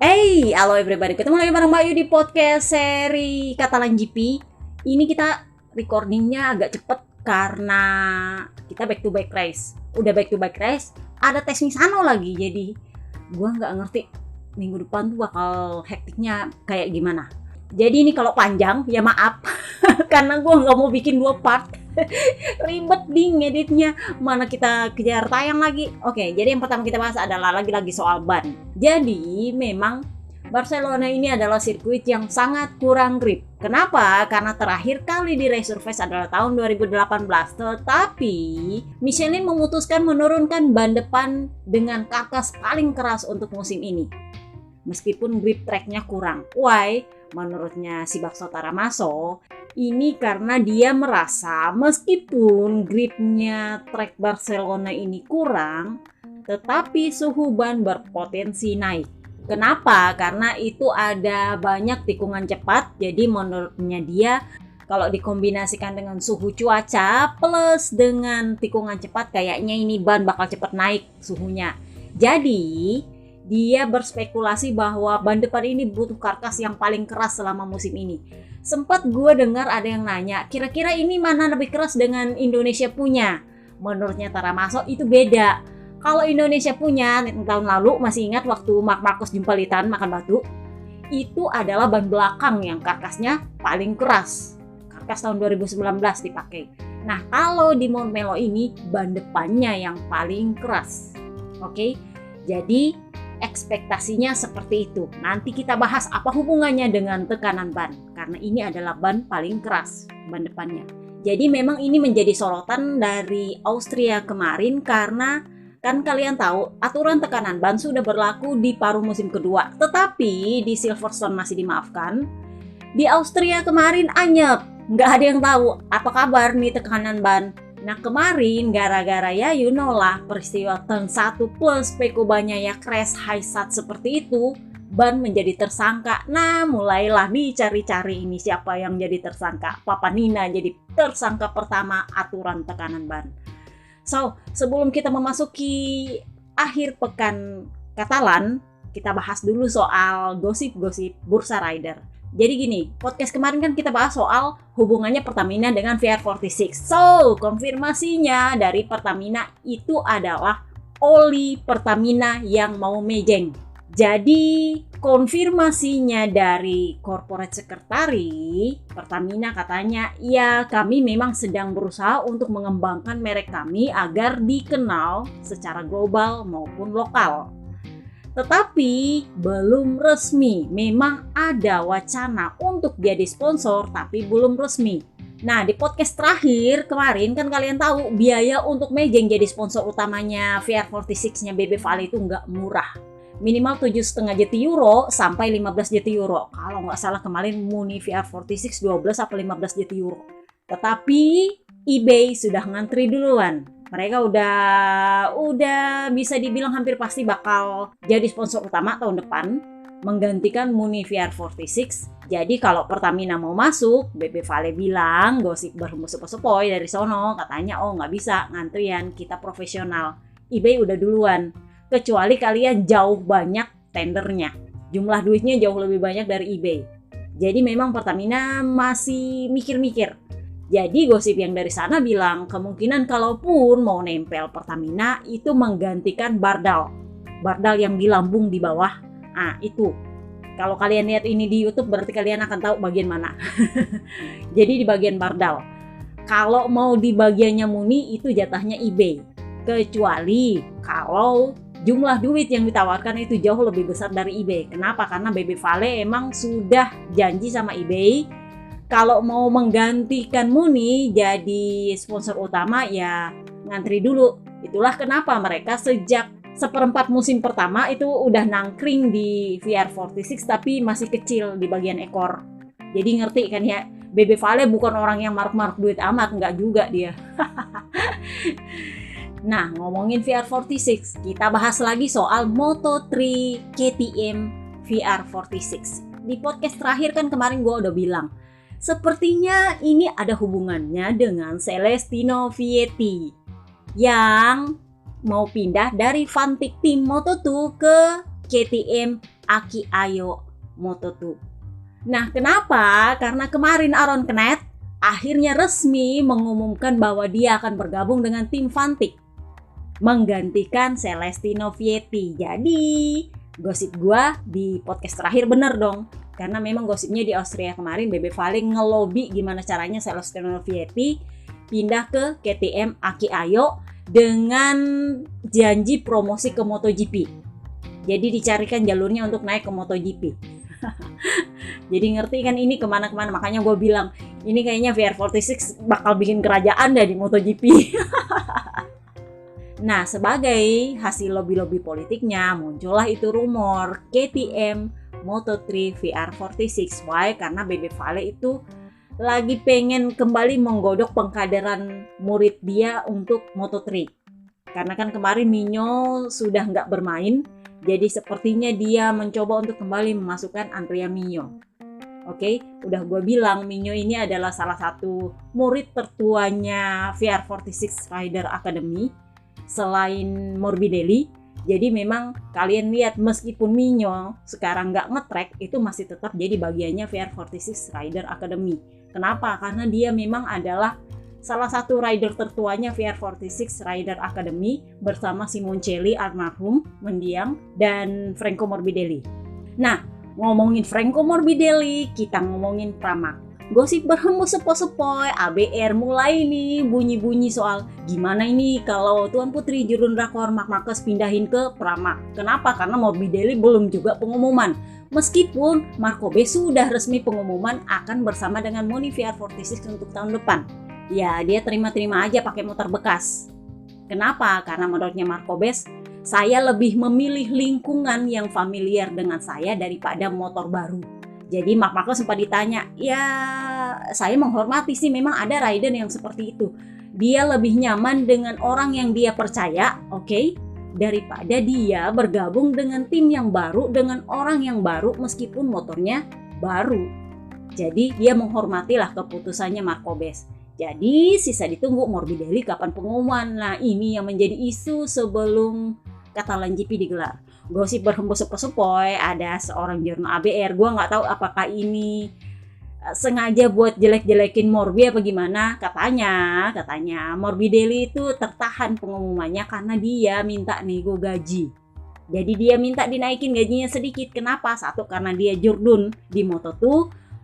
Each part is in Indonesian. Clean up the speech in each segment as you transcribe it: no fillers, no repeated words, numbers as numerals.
Halo everybody, ketemu lagi bareng Mbak Yu di podcast seri Catalan GP. Ini kita recordingnya agak cepet karena kita back to back race. Udah back to back race, ada tes Misano lagi. Jadi gua nggak ngerti minggu depan tuh bakal hektiknya kayak gimana. Jadi ini kalau panjang ya maaf karena gua nggak mau bikin 2 part. Ribet di ngeditnya, mana kita kejar tayang lagi. Oke, jadi yang pertama kita bahas adalah lagi-lagi soal ban. Jadi memang Barcelona ini adalah sirkuit yang sangat kurang grip. Kenapa? Karena terakhir kali di Resurface adalah tahun 2018. Tetapi Michelin memutuskan menurunkan ban depan dengan karkas paling keras untuk musim ini. Meskipun grip tracknya kurang. Why? Menurutnya si Bakso Taramaso, ini karena dia merasa meskipun gripnya track Barcelona ini kurang, tetapi suhu ban berpotensi naik. Kenapa? Karena itu ada banyak tikungan cepat, jadi menurutnya dia kalau dikombinasikan dengan suhu cuaca plus dengan tikungan cepat, kayaknya ini ban bakal cepat naik suhunya. Jadi dia berspekulasi bahwa ban depan ini butuh karkas yang paling keras selama musim ini. Sempat gue dengar ada yang nanya, kira-kira ini mana lebih keras dengan Indonesia punya? Menurutnya Taramaso itu beda. Kalau Indonesia punya, tahun lalu masih ingat waktu Marc Marquez Jumpalitan makan batu, itu adalah ban belakang yang karkasnya paling keras. Karkas tahun 2019 dipakai. Nah, kalau di Montmelo ini ban depannya yang paling keras. Oke, jadi ekspektasinya seperti itu. Nanti kita bahas apa hubungannya dengan tekanan ban, karena ini adalah ban paling keras, ban depannya. Jadi memang ini menjadi sorotan dari Austria kemarin karena kan kalian tahu aturan tekanan ban sudah berlaku di paruh musim kedua, tetapi di Silverstone masih dimaafkan. Di Austria kemarin anyep, nggak ada yang tahu apa kabar nih tekanan ban. Nah kemarin gara-gara ya you know lah peristiwa turn 1 plus Peko banyak ya crash high sat seperti itu, ban menjadi tersangka. Nah mulailah dicari-cari ini siapa yang jadi tersangka. Papa Nina jadi tersangka pertama aturan tekanan ban. So sebelum kita memasuki akhir pekan Katalan, kita bahas dulu soal gosip-gosip Bursa Rider. Jadi gini, podcast kemarin kan kita bahas soal hubungannya Pertamina dengan VR46. So, konfirmasinya dari Pertamina itu adalah oli Pertamina yang mau mejeng. Jadi, konfirmasinya dari corporate secretary Pertamina katanya, ya kami memang sedang berusaha untuk mengembangkan merek kami agar dikenal secara global maupun lokal. Tetapi belum resmi, memang ada wacana untuk jadi sponsor tapi belum resmi. Nah di podcast terakhir kemarin kan kalian tahu biaya untuk mejeng jadi sponsor utamanya VR46-nya BB Vale itu nggak murah. Minimal 7,5 juta euro sampai 15 juta euro. Kalau nggak salah kemarin Muni VR46 12 atau 15 juta euro. Tetapi eBay sudah ngantri duluan. Mereka udah bisa dibilang hampir pasti bakal jadi sponsor utama tahun depan menggantikan Muni VR46. Jadi kalau Pertamina mau masuk, BB Vale bilang gosip berhembus sepoi-sepoi dari sono katanya nggak bisa ngantrian, kita profesional. eBay udah duluan. Kecuali kalian jauh banyak tendernya. Jumlah duitnya jauh lebih banyak dari eBay. Jadi memang Pertamina masih mikir-mikir. Jadi gosip yang dari sana bilang kemungkinan kalaupun mau nempel Pertamina itu menggantikan Bardal. Bardal yang di lambung di bawah. Ah itu. Kalau kalian lihat ini di YouTube berarti kalian akan tahu bagian mana. Jadi di bagian Bardal. Kalau mau di bagiannya Muni itu jatahnya eBay. Kecuali kalau jumlah duit yang ditawarkan itu jauh lebih besar dari eBay. Kenapa? Karena BB Vale emang sudah janji sama eBay. Kalau mau menggantikan Muni jadi sponsor utama ya ngantri dulu. Itulah kenapa mereka sejak seperempat musim pertama itu udah nangkring di VR46 tapi masih kecil di bagian ekor. Jadi ngerti kan ya, BB Vale bukan orang yang maruk-maruk duit amat, nggak juga dia. Nah ngomongin VR46, kita bahas lagi soal Moto3 KTM VR46. Di podcast terakhir kan kemarin gue udah bilang, sepertinya ini ada hubungannya dengan Celestino Vietti yang mau pindah dari Vantic Team Moto2 ke KTM Aki Ayo Moto2. Nah, kenapa? Karena kemarin Aaron Canet akhirnya resmi mengumumkan bahwa dia akan bergabung dengan tim Vantic, menggantikan Celestino Vietti. Jadi, gosip gua di podcast terakhir bener dong. Karena memang gosipnya di Austria kemarin Bebe Vale ngelobi gimana caranya Celestino Vietti pindah ke KTM Aki Ayo dengan janji promosi ke MotoGP. Jadi dicarikan jalurnya untuk naik ke MotoGP. Jadi ngerti kan ini kemana-kemana. Makanya gue bilang ini kayaknya VR46 bakal bikin kerajaan deh di MotoGP. Nah, sebagai hasil lobby-lobby politiknya muncullah itu rumor KTM Moto3 VR46. Why? Karena Bebe Vale itu lagi pengen kembali menggodok pengkaderan murid dia untuk Moto3. Karena kan kemarin Minyo sudah nggak bermain, jadi sepertinya dia mencoba untuk kembali memasukkan Andrea Minyo. Oke, udah gue bilang Minyo ini adalah salah satu murid tertuanya VR46 Rider Academy selain Morbidelli. Jadi memang kalian lihat meskipun Minyo sekarang nggak nge-track, itu masih tetap jadi bagiannya VR46 Rider Academy. Kenapa? Karena dia memang adalah salah satu rider tertuanya VR46 Rider Academy bersama Simoncelli almarhum mendiang dan Franco Morbidelli. Nah, ngomongin Franco Morbidelli, kita ngomongin Pramac. Gosip berhembus sepoi-sepoi, ABR mulai nih bunyi-bunyi soal gimana ini kalau Tuan Putri Jurun Rakor Marc Marquez pindahin ke Pramac. Kenapa? Karena Morbidelli belum juga pengumuman. Meskipun Marco B sudah resmi pengumuman akan bersama dengan Moni VR46 untuk tahun depan. Ya, dia terima-terima aja pakai motor bekas. Kenapa? Karena menurutnya Marco B, saya lebih memilih lingkungan yang familiar dengan saya daripada motor baru. Jadi Marc Marquez sempat ditanya, ya saya menghormati sih, memang ada rider yang seperti itu. Dia lebih nyaman dengan orang yang dia percaya, oke, daripada dia bergabung dengan tim yang baru, dengan orang yang baru meskipun motornya baru. Jadi dia menghormatilah keputusannya Marco B. Jadi sisa ditunggu Morbidelli kapan pengumuman. Nah, ini yang menjadi isu sebelum Catalan GP digelar. Gosip berhembus sepoi-sepoi, ada seorang jurnal ABR, gue nggak tahu apakah ini sengaja buat jelek-jelekin Morbi apa gimana. Katanya Morbidelli itu tertahan pengumumannya karena dia minta nego gaji. Jadi dia minta dinaikin gajinya sedikit. Kenapa? Satu, karena dia jurdun di Moto2.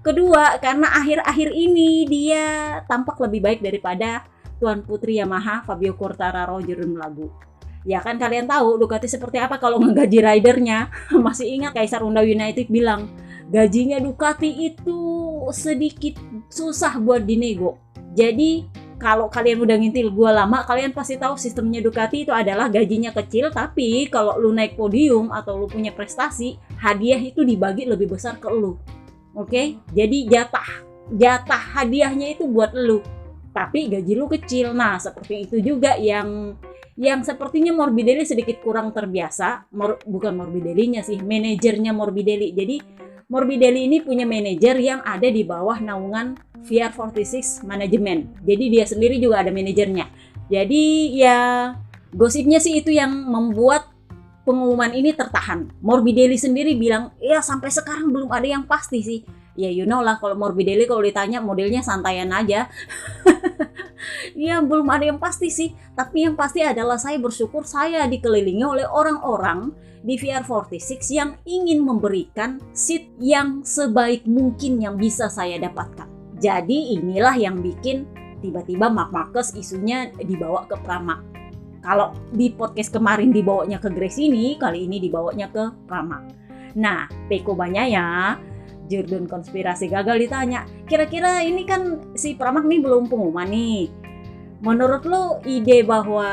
Kedua, karena akhir-akhir ini dia tampak lebih baik daripada Tuan Putri Yamaha Fabio Quartararo jurdun lagu. Ya kan kalian tahu Ducati seperti apa kalau ngegaji ridernya. Masih ingat Kaisar Honda United bilang gajinya Ducati itu sedikit susah buat dinego. Jadi kalau kalian udah ngintil gue lama, kalian pasti tahu sistemnya Ducati itu adalah gajinya kecil, tapi kalau lu naik podium atau lu punya prestasi, hadiah itu dibagi lebih besar ke lu. Oke? Jadi jatah hadiahnya itu buat lu, tapi gaji lu kecil. Nah, seperti itu juga yang sepertinya Morbidelli sedikit kurang terbiasa. Bukan Morbidellinya sih, manajernya Morbidelli. Jadi Morbidelli ini punya manajer yang ada di bawah naungan VR46 manajemen. Jadi dia sendiri juga ada manajernya. Jadi ya gosipnya sih itu yang membuat pengumuman ini tertahan. Morbidelli sendiri bilang, ya sampai sekarang belum ada yang pasti sih. Ya you know lah, kalau Morbidelli kalau ditanya modelnya santaian aja. Ya belum ada yang pasti sih. Tapi yang pasti adalah saya bersyukur saya dikelilingi oleh orang-orang di VR46 yang ingin memberikan seat yang sebaik mungkin yang bisa saya dapatkan. Jadi inilah yang bikin tiba-tiba Marc Marquez isunya dibawa ke Pramac. Kalau di podcast kemarin dibawanya ke Gresini, kali ini dibawanya ke Pramac. Nah, Pecco Bagnaia, jurdun konspirasi gagal ditanya, kira-kira ini kan si Pramac nih belum pengumuman nih. Menurut lo ide bahwa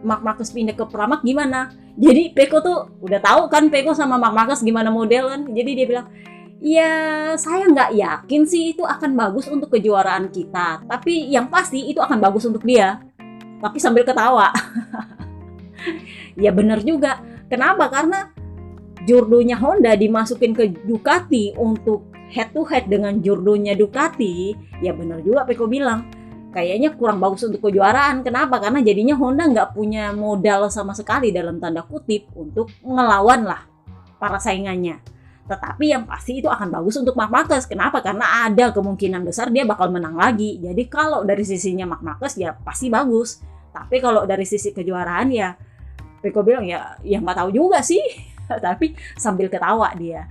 Marc Marquez pindah ke Pramac gimana? Jadi Pecco tuh udah tahu kan Pecco sama Marc Marquez gimana model kan. Jadi dia bilang, ya saya nggak yakin sih itu akan bagus untuk kejuaraan kita. Tapi yang pasti itu akan bagus untuk dia. Tapi sambil ketawa. Ya benar juga. Kenapa? Karena jurdonya Honda dimasukin ke Ducati untuk head to head dengan jurdonya Ducati. Ya benar juga Pecco bilang. Kayaknya kurang bagus untuk kejuaraan. Kenapa? Karena jadinya Honda nggak punya modal sama sekali dalam tanda kutip untuk ngelawan lah para saingannya. Tetapi yang pasti itu akan bagus untuk Marc Marquez. Kenapa? Karena ada kemungkinan besar dia bakal menang lagi. Jadi kalau dari sisinya Marc Marquez ya pasti bagus. Tapi kalau dari sisi kejuaraan ya Rico bilang ya nggak tahu juga sih. Tapi sambil ketawa dia.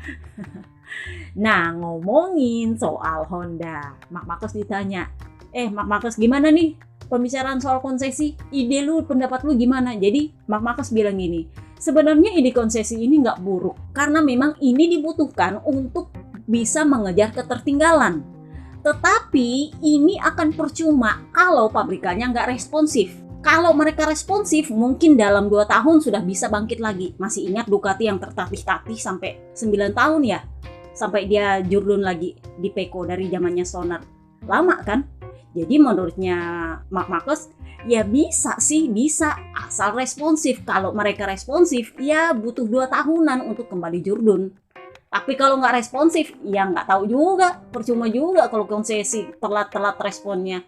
Nah, ngomongin soal Honda, Marc Marquez ditanya, Marc Marquez gimana nih pembicaraan soal konsesi? Ide lu, pendapat lu gimana? Jadi Marc Marquez bilang gini, sebenarnya ide konsesi ini nggak buruk, karena memang ini dibutuhkan untuk bisa mengejar ketertinggalan. Tetapi ini akan percuma kalau pabrikannya nggak responsif. Kalau mereka responsif, mungkin dalam 2 tahun sudah bisa bangkit lagi. Masih ingat Ducati yang tertatih-tatih sampai 9 tahun ya? Sampai dia jurdun lagi di Pecco dari zamannya Stoner. Lama kan? Jadi menurutnya Marc Marquez, ya bisa sih, bisa asal responsif. Kalau mereka responsif, ya butuh 2 tahunan untuk kembali jurdun. Tapi kalau nggak responsif, ya nggak tahu juga. Percuma juga kalau konsesi telat-telat responnya.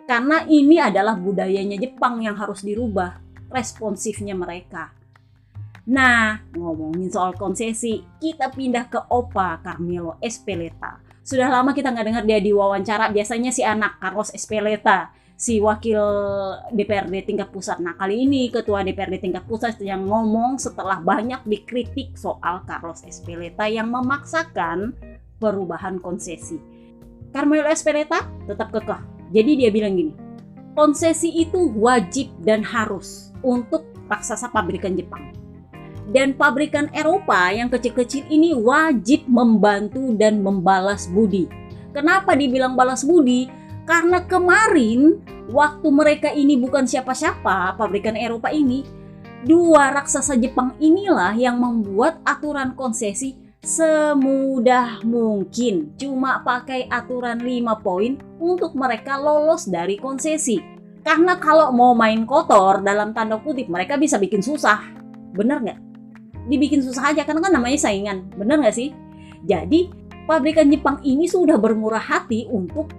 Karena ini adalah budayanya Jepang yang harus dirubah, responsifnya mereka. Nah, ngomongin soal konsesi, kita pindah ke Opa Carmelo Ezpeleta. Sudah lama kita nggak dengar dia diwawancara, biasanya si anak Carlos Ezpeleta, si wakil DPRD tingkat pusat. Nah, kali ini ketua DPRD tingkat pusat yang ngomong setelah banyak dikritik soal Carlos Ezpeleta yang memaksakan perubahan konsesi. Carmelo Ezpeleta tetap kekeh. Jadi dia bilang gini, konsesi itu wajib dan harus untuk raksasa pabrikan Jepang. Dan pabrikan Eropa yang kecil-kecil ini wajib membantu dan membalas budi. Kenapa dibilang balas budi? Karena kemarin waktu mereka ini bukan siapa-siapa, pabrikan Eropa ini, 2 raksasa Jepang inilah yang membuat aturan konsesi semudah mungkin. Cuma pakai aturan 5 poin untuk mereka lolos dari konsesi. Karena kalau mau main kotor dalam tanda kutip, mereka bisa bikin susah. Bener nggak? Dibikin susah aja karena kan namanya saingan, bener nggak sih? Jadi pabrikan Jepang ini sudah bermurah hati untuk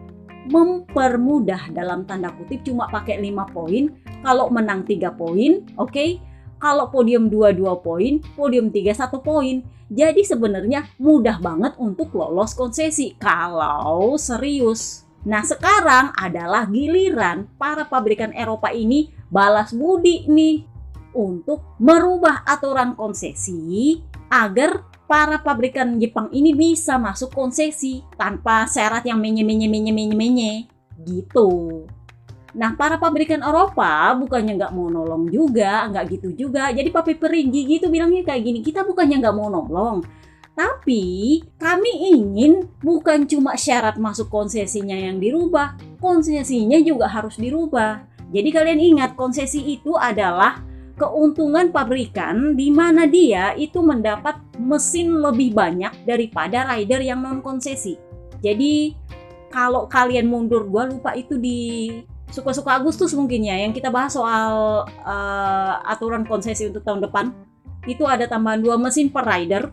mempermudah dalam tanda kutip, cuma pakai 5 poin. Kalau menang 3 poin, oke. Kalau podium 2 poin, podium 3 1 poin. Jadi sebenarnya mudah banget untuk lolos konsesi kalau serius. Nah, sekarang adalah giliran para pabrikan Eropa ini balas budi nih untuk merubah aturan konsesi agar para pabrikan Jepang ini bisa masuk konsesi tanpa syarat yang menye gitu. Nah, para pabrikan Eropa bukannya nggak mau nolong juga, nggak gitu juga. Jadi Papi Perigi gitu bilangnya kayak gini, kita bukannya nggak mau nolong, tapi kami ingin bukan cuma syarat masuk konsesinya yang dirubah, konsesinya juga harus dirubah. Jadi kalian ingat, konsesi itu adalah keuntungan pabrikan di mana dia itu mendapat mesin lebih banyak daripada rider yang non konsesi. Jadi kalau kalian mundur, gua lupa itu di suka-suka Agustus mungkin ya, yang kita bahas soal aturan konsesi untuk tahun depan, itu ada tambahan 2 mesin per rider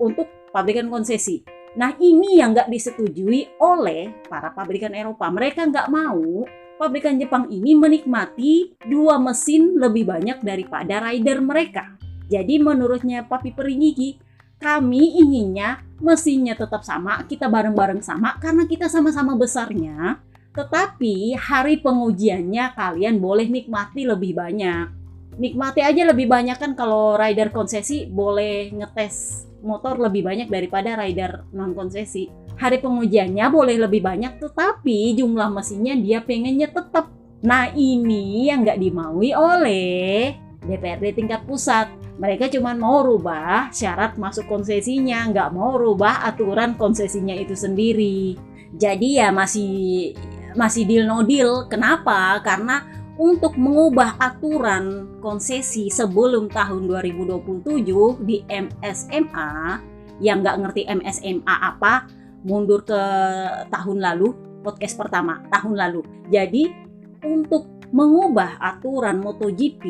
untuk pabrikan konsesi. Nah, ini yang nggak disetujui oleh para pabrikan Eropa. Mereka nggak mau pabrikan Jepang ini menikmati 2 mesin lebih banyak daripada rider mereka. Jadi menurutnya Papi Perigi, kami inginnya mesinnya tetap sama, kita bareng-bareng sama karena kita sama-sama besarnya. Tetapi hari pengujiannya kalian boleh nikmati lebih banyak. Nikmati aja lebih banyak kan, kalau rider konsesi boleh ngetes motor lebih banyak daripada rider non konsesi. Hari pengujiannya boleh lebih banyak, tetapi jumlah mesinnya dia pengennya tetap. Nah, ini yang nggak dimaui oleh DPRD tingkat pusat. Mereka cuma mau rubah syarat masuk konsesinya, nggak mau rubah aturan konsesinya itu sendiri. Jadi ya masih deal no deal. Kenapa? Karena untuk mengubah aturan konsesi sebelum tahun 2027 di MSMA, yang nggak ngerti MSMA apa, mundur ke tahun lalu, podcast pertama tahun lalu. Jadi untuk mengubah aturan MotoGP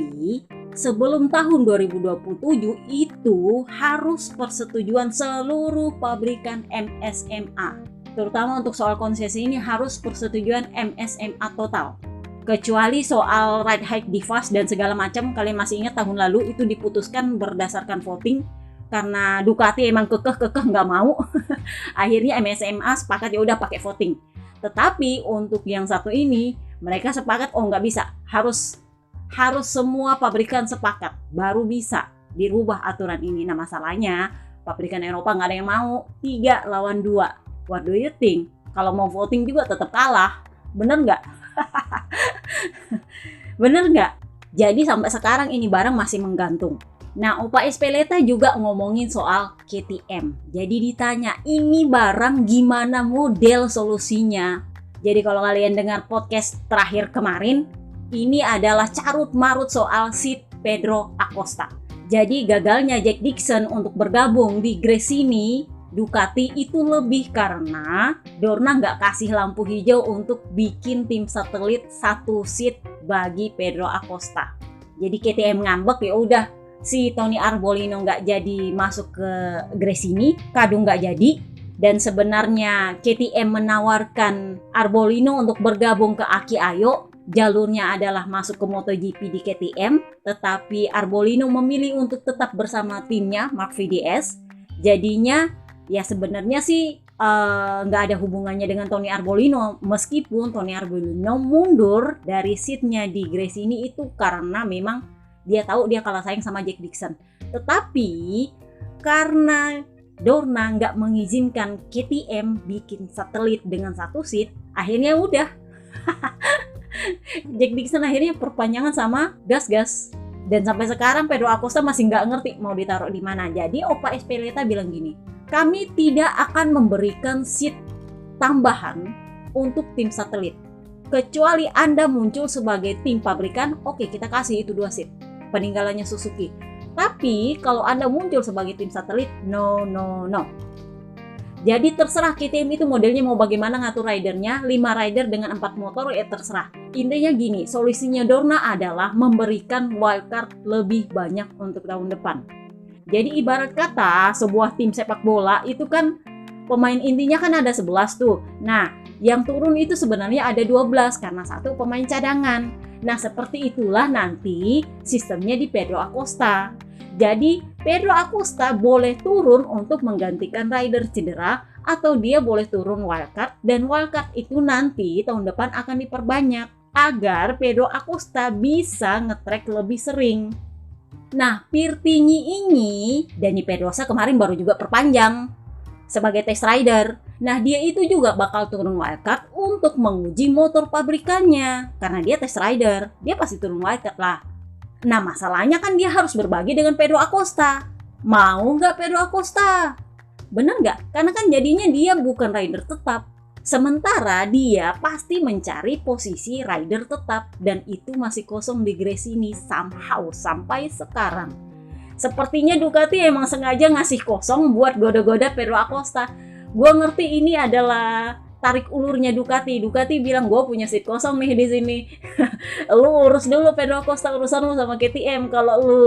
sebelum tahun 2027 itu harus persetujuan seluruh pabrikan MSMA. Terutama untuk soal konsesi ini harus persetujuan MSMA total. Kecuali soal ride height device dan segala macam, kalian masih ingat tahun lalu itu diputuskan berdasarkan voting karena Ducati emang kekeh nggak mau. Akhirnya MSMA sepakat ya udah pakai voting. Tetapi untuk yang satu ini mereka sepakat nggak bisa, harus semua pabrikan sepakat baru bisa dirubah aturan ini. Nah masalahnya pabrikan Eropa nggak ada yang mau, 3 lawan 2. What do you think? Kalau mau voting juga tetap kalah, bener nggak? Bener nggak? Jadi sampai sekarang ini barang masih menggantung. Nah, Opa Espeleta juga ngomongin soal KTM. Jadi ditanya, ini barang gimana model solusinya? Jadi kalau kalian dengar podcast terakhir kemarin, ini adalah carut marut soal seat Pedro Acosta. Jadi gagalnya Jack Dixon untuk bergabung di Gresini Ducati itu lebih karena Dorna nggak kasih lampu hijau untuk bikin tim satelit satu seat bagi Pedro Acosta. Jadi KTM ngambek, ya udah si Tony Arbolino nggak jadi masuk ke Gresini, Kadung nggak jadi. Dan sebenarnya KTM menawarkan Arbolino untuk bergabung ke Aki Ayo. Jalurnya adalah masuk ke MotoGP di KTM, tetapi Arbolino memilih untuk tetap bersama timnya Marc VDS. Jadinya ya sebenarnya sih nggak ada hubungannya dengan Tony Arbolino, meskipun Tony Arbolino mundur dari seatnya di Gresini itu karena memang dia tahu dia kalah saing sama Jack Dixon. Tetapi karena Dorna nggak mengizinkan KTM bikin satelit dengan satu seat, akhirnya udah Jack Dixon akhirnya perpanjangan sama gas. Dan sampai sekarang Pedro Acosta masih nggak ngerti mau ditaruh di mana. Jadi Opa Espeleta bilang gini, kami tidak akan memberikan seat tambahan untuk tim satelit. Kecuali Anda muncul sebagai tim pabrikan, oke kita kasih itu 2 seat. Peninggalannya Suzuki. Tapi kalau Anda muncul sebagai tim satelit, no. Jadi terserah KTM itu modelnya mau bagaimana ngatur ridernya, 5 rider dengan 4 motor ya terserah. Intinya gini, solusinya Dorna adalah memberikan wildcard lebih banyak untuk tahun depan. Jadi ibarat kata sebuah tim sepak bola itu kan pemain intinya kan ada 11 tuh. Nah, yang turun itu sebenarnya ada 12 karena satu pemain cadangan. Nah, seperti itulah nanti sistemnya di Pedro Acosta. Jadi Pedro Acosta boleh turun untuk menggantikan rider cedera atau dia boleh turun wildcard, dan wildcard itu nanti tahun depan akan diperbanyak agar Pedro Acosta bisa ngetrek lebih sering. Nah, Pirtini ini Dani Pedrosa kemarin baru juga perpanjang sebagai test rider. Nah, dia itu juga bakal turun wildcard untuk menguji motor pabrikannya karena dia test rider, dia pasti turun wildcard lah. Nah masalahnya kan dia harus berbagi dengan Pedro Acosta. Mau nggak Pedro Acosta? Bener nggak? Karena kan jadinya dia bukan rider tetap. Sementara dia pasti mencari posisi rider tetap. Dan itu masih kosong di Gresini somehow sampai sekarang. Sepertinya Ducati emang sengaja ngasih kosong buat goda-goda Pedro Acosta. Gue ngerti ini adalah tarik ulurnya Ducati. Ducati bilang gue punya seat kosong nih di sini. Lu urus dulu Pedro Acosta, urusan lu sama KTM. Kalau lu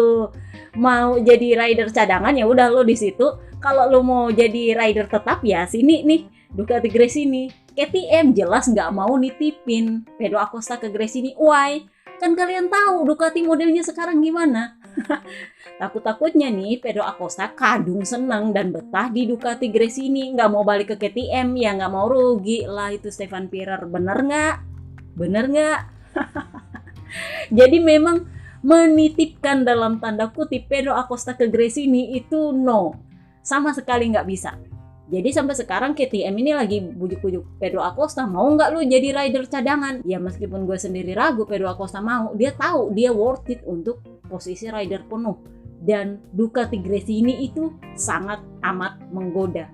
mau jadi rider cadangan ya udah lu di situ. Kalau lu mau jadi rider tetap ya sini nih Ducati Gresini. KTM jelas nggak mau nitipin Pedro Acosta ke Gresini. Why? Kan kalian tahu Ducati modelnya sekarang gimana. Takut-takutnya nih Pedro Acosta kadung seneng dan betah di Ducati Gresini, nggak mau balik ke KTM, ya nggak mau rugi lah itu Stefan Pirer. Bener nggak? Jadi memang menitipkan dalam tanda kutip Pedro Acosta ke Gresini itu no, sama sekali nggak bisa. Jadi sampai sekarang KTM ini lagi bujuk-bujuk Pedro Acosta, mau nggak lu jadi rider cadangan? Ya meskipun gue sendiri ragu Pedro Acosta mau, dia tahu dia worth it untuk posisi rider penuh. Dan Ducati Gresini itu sangat amat menggoda.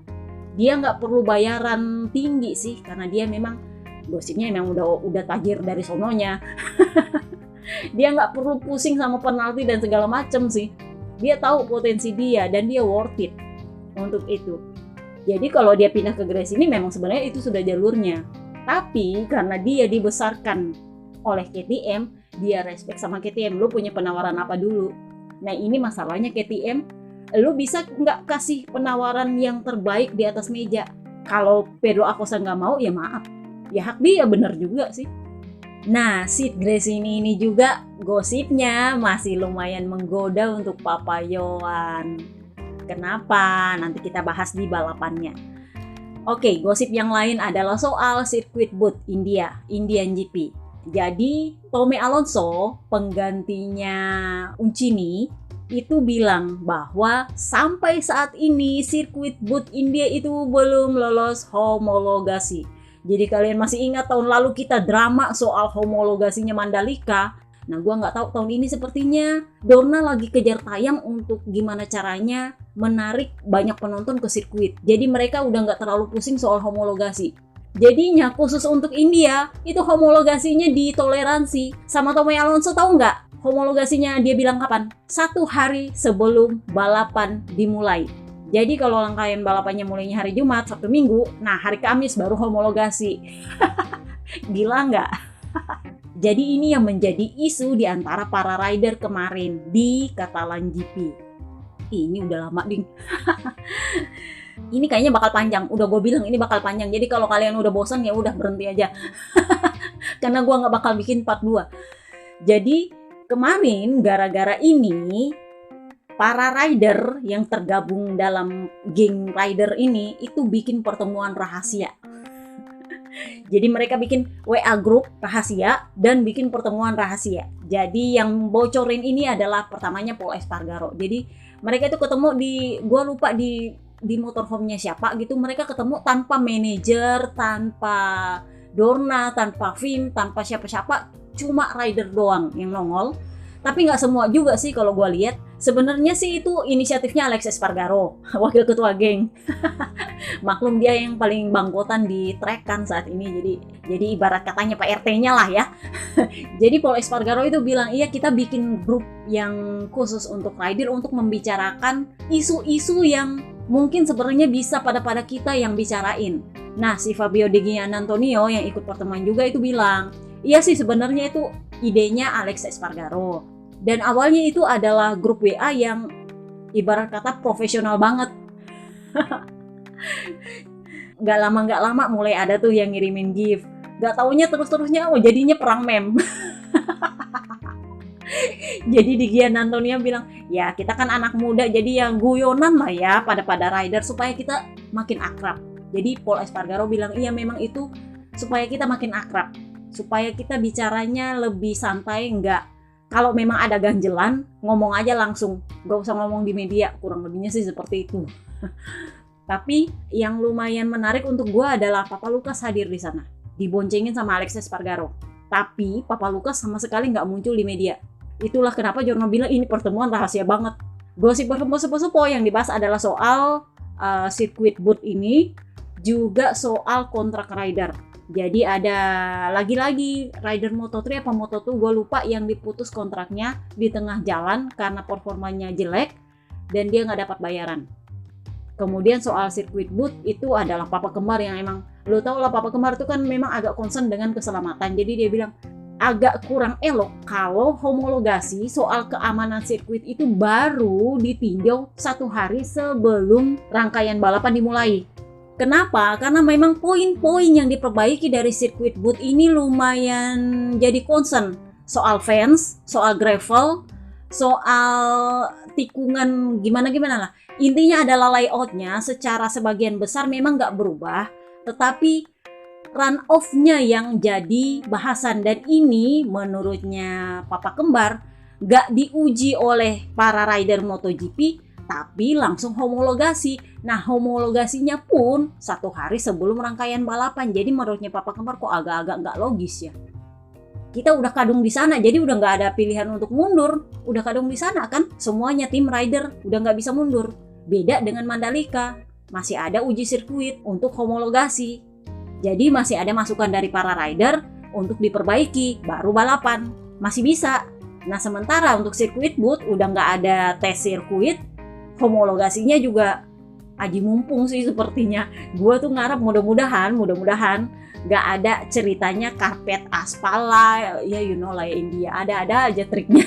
Dia nggak perlu bayaran tinggi sih, karena dia memang gosipnya memang udah tajir dari sononya. Dia nggak perlu pusing sama penalti dan segala macem sih. Dia tahu potensi dia dan dia worth it untuk itu. Jadi kalau dia pindah ke Gresini memang sebenarnya itu sudah jalurnya. Tapi karena dia dibesarkan oleh KTM, dia respect sama KTM. Lu punya penawaran apa dulu? Nah ini masalahnya KTM. Lu bisa nggak kasih penawaran yang terbaik di atas meja? Kalau Pedro Acosta nggak mau ya maaf. Ya hak dia, bener juga sih. Nah seat Gresini ini juga gosipnya masih lumayan menggoda untuk Papa Yohan. Kenapa? Nanti kita bahas di balapannya. Oke, gosip yang lain adalah soal sirkuit boot Indian GP. Jadi, Tommy Alonso, penggantinya Uncini, itu bilang bahwa sampai saat ini sirkuit boot India itu belum lolos homologasi. Jadi kalian masih ingat tahun lalu kita drama soal homologasinya Mandalika? Nah, gua nggak tahu tahun ini sepertinya Dorna lagi kejar tayang untuk gimana caranya menarik banyak penonton ke sirkuit. Jadi mereka udah nggak terlalu pusing soal homologasi. Jadinya khusus untuk India, itu homologasinya ditoleransi. Sama Tommy Alonso tahu nggak? Homologasinya dia bilang kapan? 1 hari sebelum balapan dimulai. Jadi kalau rangkaian balapannya mulainya hari Jumat, Sabtu, Minggu, nah hari Kamis baru homologasi. Gila nggak? Jadi ini yang menjadi isu di antara para rider kemarin di Catalan GP. Ini udah lama ding. Ini kayaknya bakal panjang. Udah gue bilang ini bakal panjang. Jadi kalau kalian udah bosan ya udah berhenti aja. Karena gue nggak bakal bikin part 2. Jadi kemarin gara-gara ini para rider yang tergabung dalam geng rider ini itu bikin pertemuan rahasia. Jadi mereka bikin WA group rahasia dan bikin pertemuan rahasia. Jadi yang bocorin ini adalah pertamanya Pol Espargaro. Jadi mereka itu ketemu gua lupa di motorhome-nya siapa gitu. Mereka ketemu tanpa manajer, tanpa Dorna, tanpa Vim, tanpa siapa-siapa. Cuma rider doang yang nongol. Tapi nggak semua juga sih kalau gue lihat. Sebenarnya sih itu inisiatifnya Alex Espargaro, wakil ketua geng. Maklum dia yang paling bangkotan di track kan saat ini. Jadi ibarat katanya Pak RT-nya lah ya. Jadi Pol Espargaro itu bilang, iya kita bikin grup yang khusus untuk rider untuk membicarakan isu-isu yang mungkin sebenarnya bisa pada kita yang bicarain. Nah, si Fabio De Gianantonio yang ikut pertemuan juga itu bilang, iya sih sebenarnya itu idenya Alex Espargaro. Dan awalnya itu adalah grup WA yang ibarat kata profesional banget. Gak lama mulai ada tuh yang ngirimin gift. Gak taunya terus-terusnya jadinya perang meme. Jadi di Gianantonio bilang, ya kita kan anak muda jadi yang guyonan lah ya pada rider supaya kita makin akrab. Jadi Pol Espargaro bilang, iya memang itu supaya kita makin akrab. Supaya kita bicaranya lebih santai, kalau memang ada ganjelan, ngomong aja langsung, gak usah ngomong di media, kurang lebihnya sih seperti itu. Tapi yang lumayan menarik untuk gue adalah Papa Lucas hadir di sana, diboncengin sama Alex Espargaro. Tapi Papa Lucas sama sekali nggak muncul di media. Itulah kenapa Jorno bilang ini pertemuan rahasia banget. Gosip sepo yang dibahas adalah soal sirkuit boot ini, juga soal kontrak rider. Jadi ada lagi-lagi rider Moto3 apa Moto2 gue lupa yang diputus kontraknya di tengah jalan karena performanya jelek dan dia nggak dapat bayaran. Kemudian soal sirkuit boot itu adalah papa kembar yang emang lo tau lah papa kembar itu kan memang agak concern dengan keselamatan. Jadi dia bilang agak kurang elok kalau homologasi soal keamanan sirkuit itu baru ditinjau 1 hari sebelum rangkaian balapan dimulai. Kenapa? Karena memang poin-poin yang diperbaiki dari sirkuit boot ini lumayan jadi concern. Soal fans, soal gravel, soal tikungan gimana-gimana lah. Intinya adalah layoutnya secara sebagian besar memang nggak berubah. Tetapi run off-nya yang jadi bahasan. Dan ini menurutnya Papa Kembar nggak diuji oleh para rider MotoGP, tapi langsung homologasi. Nah, homologasinya pun 1 hari sebelum rangkaian balapan. Jadi menurutnya Papa Kembar kok agak-agak nggak logis ya. Kita udah kadung di sana, jadi udah nggak ada pilihan untuk mundur. Udah kadung di sana kan, semuanya tim rider udah nggak bisa mundur. Beda dengan Mandalika, masih ada uji sirkuit untuk homologasi. Jadi masih ada masukan dari para rider untuk diperbaiki, baru balapan. Masih bisa. Nah, sementara untuk sirkuit boot udah nggak ada tes sirkuit, homologasinya juga aji mumpung sih sepertinya. Gue tuh ngarep mudah-mudahan nggak ada ceritanya karpet aspal lah, ya you know lah ya India, ada aja triknya.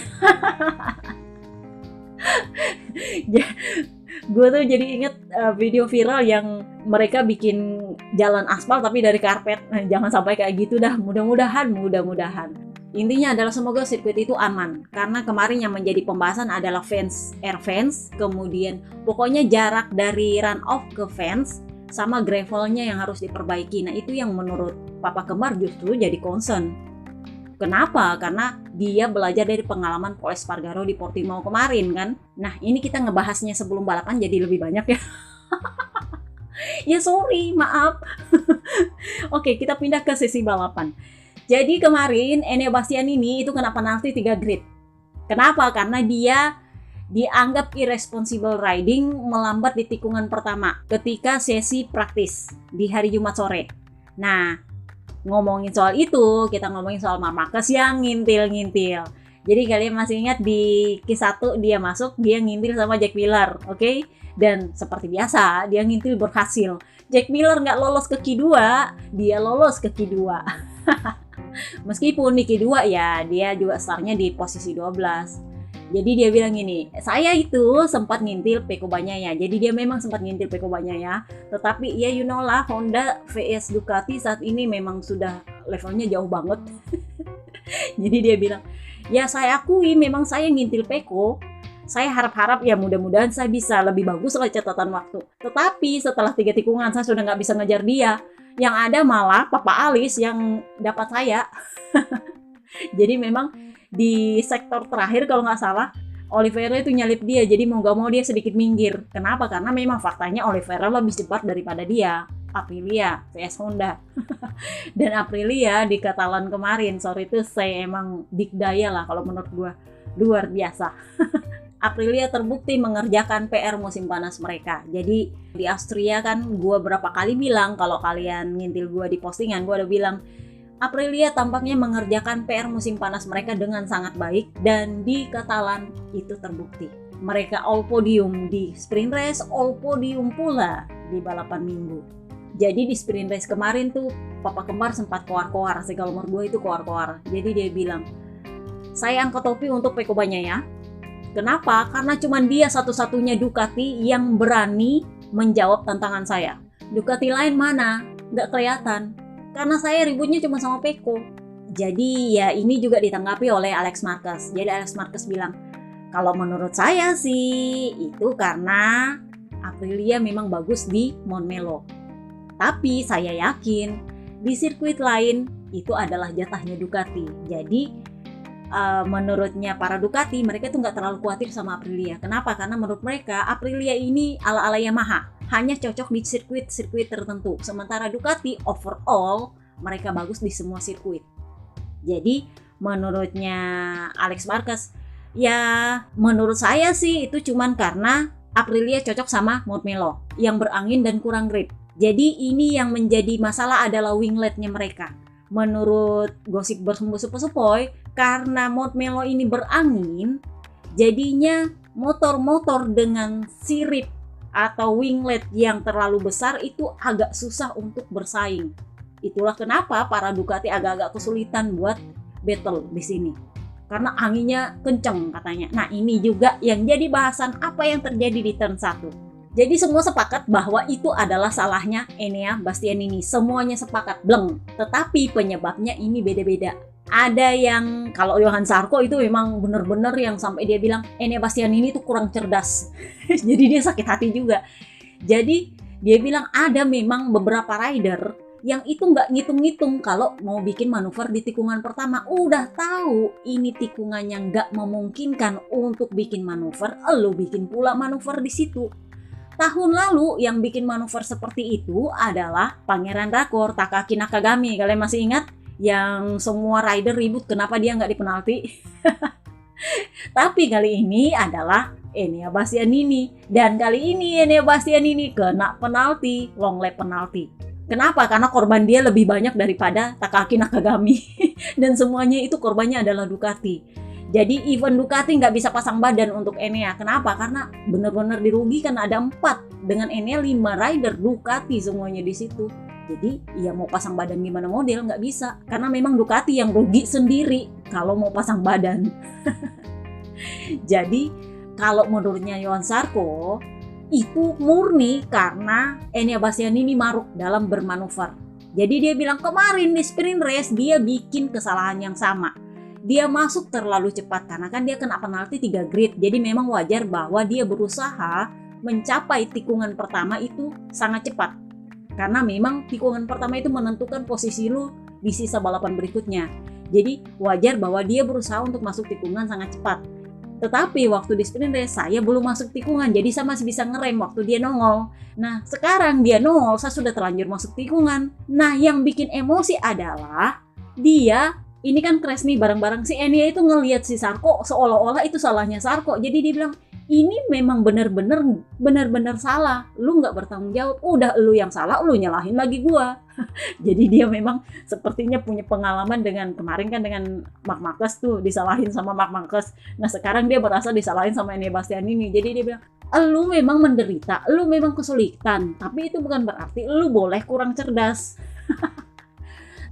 Gue tuh jadi inget video viral yang mereka bikin jalan aspal tapi dari karpet. Jangan sampai kayak gitu dah, mudah-mudahan. Intinya adalah semoga sirkuit itu aman, karena kemarin yang menjadi pembahasan adalah fans, air fans, kemudian pokoknya jarak dari run off ke fans sama gravelnya yang harus diperbaiki. Nah itu yang menurut Papa Kembar justru jadi concern. Kenapa? Karena dia belajar dari pengalaman Pol Espargaro di Portimao kemarin kan. Nah ini kita ngebahasnya sebelum balapan jadi lebih banyak ya. Ya sorry, maaf. Oke, kita pindah ke sesi balapan. Jadi kemarin Enea Bastianini itu kena penalti 3 grid. Kenapa? Karena dia dianggap irresponsible riding, melambat di tikungan pertama ketika sesi praktis di hari Jumat sore. Nah, ngomongin soal itu, kita ngomongin soal Marc Marquez yang ngintil-ngintil. Jadi kalian masih ingat di Q1 dia masuk, dia ngintil sama Jack Miller, oke? Dan seperti biasa, dia ngintil berhasil. Jack Miller nggak lolos ke Q2, dia lolos ke Q2. Meskipun di Q2 ya, dia juga startnya di posisi 12. Jadi dia bilang gini, saya itu sempat ngintil Pecco Bagnaia. Jadi dia memang sempat ngintil Pecco Bagnaia. Tetapi ya you know lah, Honda vs Ducati saat ini memang sudah levelnya jauh banget. Jadi dia bilang, ya saya akui memang saya ngintil Pecco. Saya harap-harap ya mudah-mudahan saya bisa lebih bagus lah catatan waktu. Tetapi setelah 3 tikungan saya sudah nggak bisa ngejar dia. Yang ada malah Papa Alice yang dapat saya. Jadi memang di sektor terakhir kalau nggak salah Oliveira itu nyalip dia. Jadi mau nggak mau dia sedikit minggir. Kenapa? Karena memang faktanya Oliveira lebih cepat daripada dia. Aprilia vs Honda. Dan Aprilia di Catalan kemarin, sorry itu saya emang dikdaya lah kalau menurut gue. Luar biasa. Aprilia terbukti mengerjakan PR musim panas mereka. Jadi di Austria kan gue berapa kali bilang, kalau kalian ngintil gue di postingan, gue udah bilang Aprilia tampaknya mengerjakan PR musim panas mereka dengan sangat baik. Dan di Catalan itu terbukti. Mereka all podium di sprint race, all podium pula di balapan minggu. Jadi di sprint race kemarin tuh Papa Kembar sempat koar-koar sih, kalau menurut gue itu koar-koar. Jadi dia bilang, saya angkat topi untuk Pecco Bagnaia. Kenapa? Karena cuma dia satu-satunya Ducati yang berani menjawab tantangan saya. Ducati lain mana? Nggak kelihatan. Karena saya ributnya cuma sama Pecco. Jadi ya ini juga ditanggapi oleh Alex Marquez. Jadi Alex Marquez bilang, kalau menurut saya sih itu karena Aprilia memang bagus di Montmello. Tapi saya yakin di sirkuit lain itu adalah jatahnya Ducati. Jadi menurutnya para Ducati, mereka tuh nggak terlalu khawatir sama Aprilia. Kenapa? Karena menurut mereka Aprilia ini ala-ala Yamaha, hanya cocok di sirkuit tertentu. Sementara Ducati overall mereka bagus di semua sirkuit. Jadi menurutnya Alex Marquez, ya menurut saya sih itu cuman karena Aprilia cocok sama Montmello yang berangin dan kurang grip. Jadi ini yang menjadi masalah adalah wingletnya mereka. Menurut gosip bersepoi-sepoi, karena Montmello ini berangin, jadinya motor-motor dengan sirip atau winglet yang terlalu besar itu agak susah untuk bersaing. Itulah kenapa para Ducati agak-agak kesulitan buat battle di sini. Karena anginnya kenceng katanya. Nah ini juga yang jadi bahasan apa yang terjadi di turn 1. Jadi semua sepakat bahwa itu adalah salahnya Enea Bastianini. Semuanya sepakat, bleng. Tetapi penyebabnya ini beda-beda. Ada yang, kalau Johan Zarco itu memang benar-benar yang sampai dia bilang Enea Bastianini itu kurang cerdas. Jadi dia sakit hati juga. Jadi dia bilang ada memang beberapa rider yang itu nggak ngitung-ngitung kalau mau bikin manuver di tikungan pertama. Udah tahu ini tikungannya nggak memungkinkan untuk bikin manuver, lo bikin pula manuver di situ. Tahun lalu yang bikin manuver seperti itu adalah Pangeran Rakor, Takaki Nakagami. Kalian masih ingat? Yang semua rider ribut kenapa dia nggak dipenalti. Tapi kali ini adalah Enea Bastianini. Dan kali ini Enea Bastianini kena penalti, long lap penalti. Kenapa? Karena korban dia lebih banyak daripada Takaki Nakagami. Dan semuanya itu korbannya adalah Ducati. Jadi even Ducati nggak bisa pasang badan untuk Enea. Kenapa? Karena benar-benar dirugikan, ada 4. Dengan Enea 5 rider Ducati semuanya di situ. Jadi ya mau pasang badan gimana model nggak bisa. Karena memang Ducati yang rugi sendiri kalau mau pasang badan. Jadi kalau menurutnya Johan Zarco itu murni karena Enea Bastianini maruk dalam bermanuver. Jadi dia bilang kemarin di sprint race dia bikin kesalahan yang sama. dia masuk terlalu cepat karena kan dia kena penalti 3 grid. Jadi memang wajar bahwa dia berusaha mencapai tikungan pertama itu sangat cepat. Karena memang tikungan pertama itu menentukan posisi lu di sisa balapan berikutnya. Jadi wajar bahwa dia berusaha untuk masuk tikungan sangat cepat. Tetapi waktu di sprint race saya belum masuk tikungan, jadi saya masih bisa ngerem waktu dia nongol. Nah sekarang dia nongol, saya sudah terlanjur masuk tikungan. Nah yang bikin emosi adalah dia ini kan crash nih bareng-bareng, si Enya itu ngelihat si Sarko seolah-olah itu salahnya Sarko. Jadi dia bilang, ini memang benar-benar salah, lu nggak bertanggung jawab, udah lu yang salah, lu nyalahin lagi gua. Jadi dia memang sepertinya punya pengalaman dengan kemarin kan dengan Marc Marquez tuh disalahin sama Marc Marquez. Nah sekarang dia merasa disalahin sama Enea Bastianini. Jadi dia bilang, lu memang menderita, lu memang kesulitan, tapi itu bukan berarti lu boleh kurang cerdas.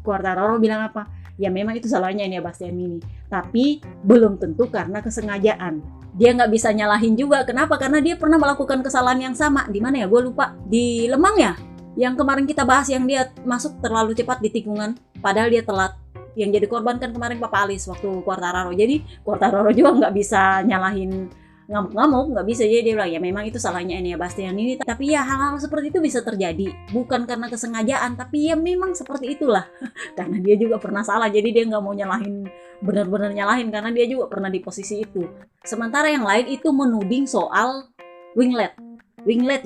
Quartararo bilang apa? Ya memang itu salahnya Enea Bastianini, tapi belum tentu karena kesengajaan. Dia nggak bisa nyalahin juga. Kenapa? Karena dia pernah melakukan kesalahan yang sama. Di mana ya? Gue lupa. Di Le Mans ya? Yang kemarin kita bahas, yang dia masuk terlalu cepat di tikungan, padahal dia telat. Yang jadi korban kan kemarin Papa Alis waktu Quartararo. Jadi Quartararo juga nggak bisa nyalahin ngamuk-ngamuk, nggak bisa. Jadi dia bilang, ya memang itu salahnya Enea Bastianini. Tapi ya hal-hal seperti itu bisa terjadi. Bukan karena kesengajaan, tapi ya memang seperti itulah. Karena dia juga pernah salah, jadi dia nggak mau nyalahin, benar-benar nyalahin, karena dia juga pernah di posisi itu. Sementara yang lain itu menuding soal winglet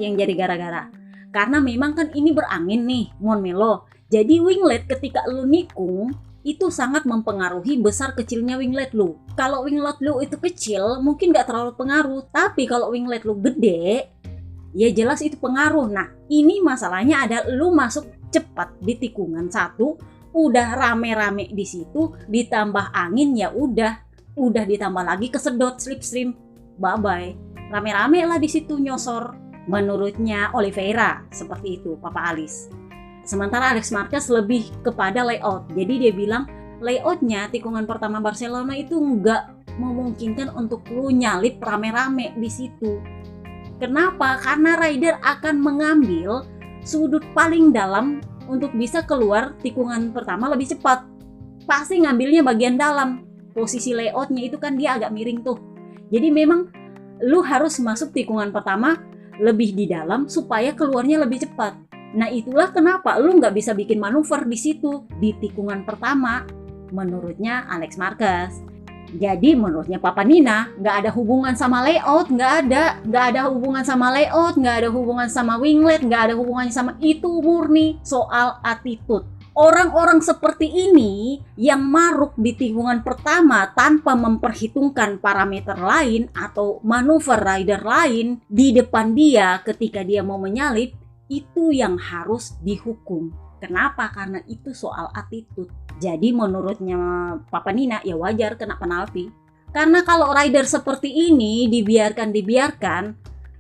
yang jadi gara-gara. Karena memang kan ini berangin nih, Montmelo. Jadi winglet ketika lu nikung, itu sangat mempengaruhi besar kecilnya winglet lu. Kalau winglet lu itu kecil, mungkin gak terlalu pengaruh. Tapi kalau winglet lu gede, ya jelas itu pengaruh. Nah, ini masalahnya ada lu masuk cepat di tikungan 1, udah rame-rame di situ, ditambah angin, ya udah ditambah lagi kesedot slipstream. Bye-bye. Rame-rame lah di situ nyosor. Menurutnya Oliveira seperti itu, Papa Alis. Sementara Alex Marquez lebih kepada layout. Jadi dia bilang layoutnya tikungan pertama Barcelona itu nggak memungkinkan untuk lu nyalip rame-rame di situ. Kenapa? Karena rider akan mengambil sudut paling dalam untuk bisa keluar tikungan pertama lebih cepat. Pasti ngambilnya bagian dalam. Posisi layoutnya itu kan dia agak miring tuh. Jadi memang lu harus masuk tikungan pertama lebih di dalam supaya keluarnya lebih cepat. Nah itulah kenapa lu nggak bisa bikin manuver di situ di tikungan pertama, menurutnya Alex Marquez. Jadi menurutnya Papa Nina nggak ada hubungan sama layout, nggak ada hubungan sama layout, nggak ada hubungan sama winglet, nggak ada hubungannya sama itu, murni soal attitude. Orang-orang seperti ini yang maruk di tikungan pertama tanpa memperhitungkan parameter lain atau manuver rider lain di depan dia ketika dia mau menyalip, itu yang harus dihukum. Kenapa? Karena itu soal attitude. Jadi menurutnya Papa Nina ya wajar kena penalti. Karena kalau rider seperti ini dibiarkan,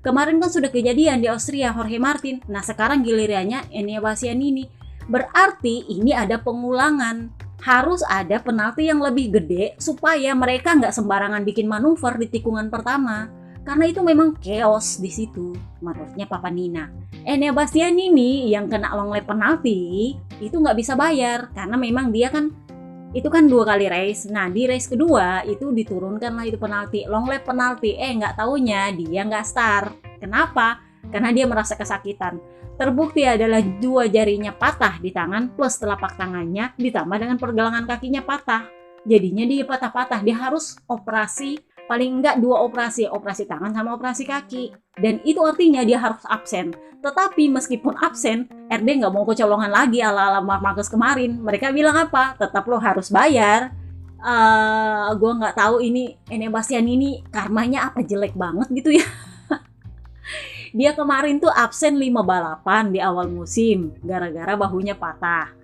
kemarin kan sudah kejadian di Austria Jorge Martin. Nah sekarang gilirannya Enea Bastianini. Berarti ini ada pengulangan. Harus ada penalti yang lebih gede supaya mereka nggak sembarangan bikin manuver di tikungan pertama. Karena itu memang chaos di situ, menurutnya Papa Nina. Enea Bastianini yang kena long lap penalti itu nggak bisa bayar karena memang dia kan itu kan 2 kali race. Nah di race kedua itu diturunkan lah itu penalti, long lap penalti. Nggak taunya dia nggak start. Kenapa? Karena dia merasa kesakitan. Terbukti adalah 2 jarinya patah di tangan plus telapak tangannya ditambah dengan pergelangan kakinya patah. Jadinya dia patah-patah. Dia harus operasi, paling enggak 2 operasi tangan sama operasi kaki. Dan itu artinya dia harus absen. Tetapi meskipun absen, RD nggak mau kecolongan lagi ala-ala Marc Marquez kemarin. Mereka bilang apa? Tetap lo harus bayar. Gue nggak tahu ini Enea Bastianini karmanya apa jelek banget gitu ya. Dia kemarin tuh absen 5 balapan di awal musim gara-gara bahunya patah.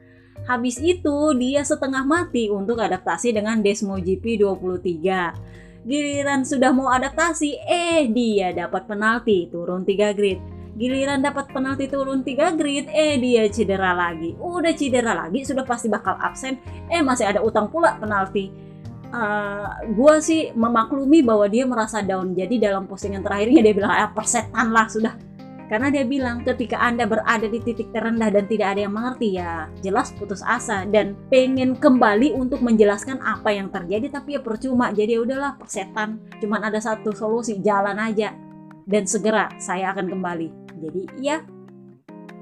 Habis itu dia setengah mati untuk adaptasi dengan Desmo GP 23. Giliran sudah mau adaptasi, dia dapat penalti turun 3 grid. Giliran dapat penalti turun 3 grid, dia cedera lagi. Udah cedera lagi, sudah pasti bakal absen, masih ada utang pula penalti. Gue sih memaklumi bahwa dia merasa down. Jadi dalam postingan terakhirnya dia bilang persetan lah sudah Karena dia bilang ketika Anda berada di titik terendah dan tidak ada yang mengerti, ya jelas putus asa dan pengen kembali untuk menjelaskan apa yang terjadi, tapi ya percuma. Jadi ya udahlah, persetan. Cuman ada satu solusi, jalan aja dan segera saya akan kembali. Jadi ya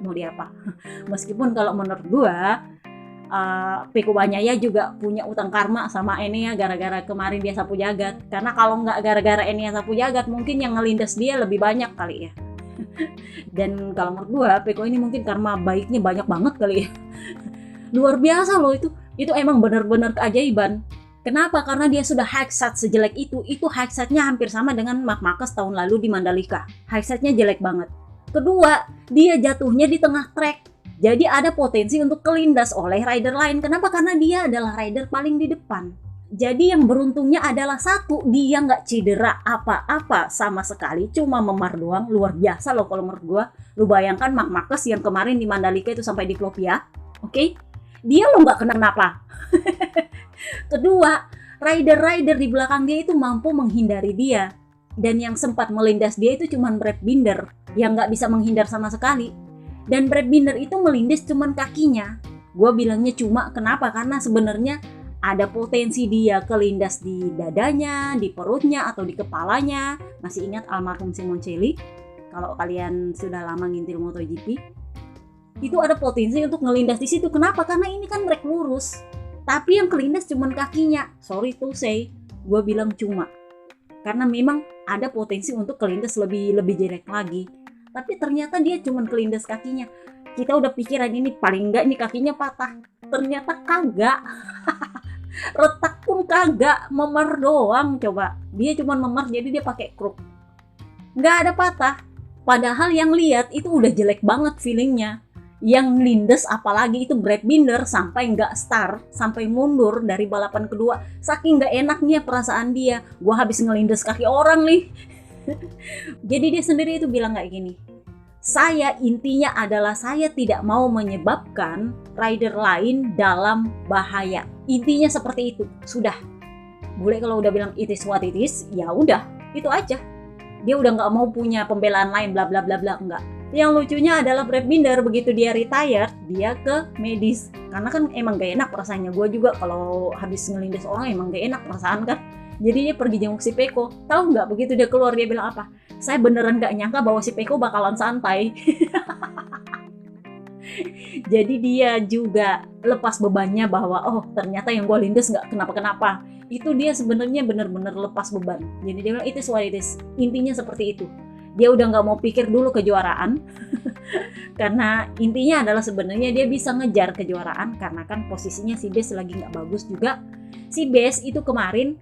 mau di apa? Meskipun kalau menurut gua Peko Banyaya juga punya utang karma sama Enea gara-gara kemarin dia sapu jagat. Karena kalau nggak gara-gara Enea sapu jagat, mungkin yang ngelindas dia lebih banyak kali ya. Dan kalau menurut gua Peko ini mungkin karma baiknya banyak banget kali ya. Luar biasa loh itu emang benar-benar keajaiban. Kenapa? Karena dia sudah hexat sejelek itu hexatnya hampir sama dengan Marc Marquez tahun lalu di Mandalika. Hexatnya jelek banget. Kedua, dia jatuhnya di tengah trek. Jadi ada potensi untuk kelindas oleh rider lain. Kenapa? Karena dia adalah rider paling di depan. Jadi yang beruntungnya adalah satu, dia nggak cedera apa-apa sama sekali, cuma memar doang. Luar biasa loh kalau menurut gua. Lu bayangkan Marc Marquez yang kemarin di Mandalika itu sampai diplopia, oke? Dia lo nggak kenapa. Kedua, rider-rider di belakang dia itu mampu menghindari dia. Dan yang sempat melindas dia itu cuma Brad Binder yang nggak bisa menghindar sama sekali. Dan Brad Binder itu melindas cuma kakinya. Gua bilangnya cuma, kenapa? Karena sebenarnya ada potensi dia kelindas di dadanya, di perutnya, atau di kepalanya. Masih ingat almarhum Simoncelli? Kalau kalian sudah lama ngintil MotoGP, itu ada potensi untuk ngelindas di situ. Kenapa? Karena ini kan rek lurus. Tapi yang kelindas cuma kakinya. Sorry to say, gue bilang cuma. Karena memang ada potensi untuk kelindas lebih jelek lagi. Tapi ternyata dia cuma kelindas kakinya. Kita udah pikiran ini paling enggak ini kakinya patah. Ternyata kagak. Retak pun kagak, memar doang coba. Dia cuma memar jadi dia pakai kruk. Nggak ada patah. Padahal yang lihat itu udah jelek banget feelingnya. Yang lindes apalagi itu Brad Binder sampai nggak start, sampai mundur dari balapan kedua. Saking nggak enaknya perasaan dia. Gua habis ngelindes kaki orang nih. Jadi dia sendiri itu bilang kayak gini. Saya intinya adalah saya tidak mau menyebabkan rider lain dalam bahaya. Intinya seperti itu. Sudah. Bule kalau udah bilang it is what it is, ya udah, itu aja. Dia udah nggak mau punya pembelaan lain bla bla bla bla, enggak. Yang lucunya adalah Brad Binder begitu dia retired, dia ke medis. Karena kan emang gak enak perasaannya. Gue juga kalau habis ngelindas orang emang gak enak perasaan kan. Jadi dia pergi jenguk si Peko. Tahu nggak begitu dia keluar dia bilang apa? Saya beneran nggak nyangka bahwa si Peko bakalan santai. Jadi dia juga lepas bebannya bahwa oh ternyata yang gue lindes nggak kenapa-kenapa. Itu dia sebenarnya bener-bener lepas beban. Jadi dia bilang it is what it is. Intinya seperti itu. Dia udah nggak mau pikir dulu kejuaraan. Karena intinya adalah sebenarnya dia bisa ngejar kejuaraan. Karena kan posisinya si Bes lagi nggak bagus juga. Si Bes itu kemarin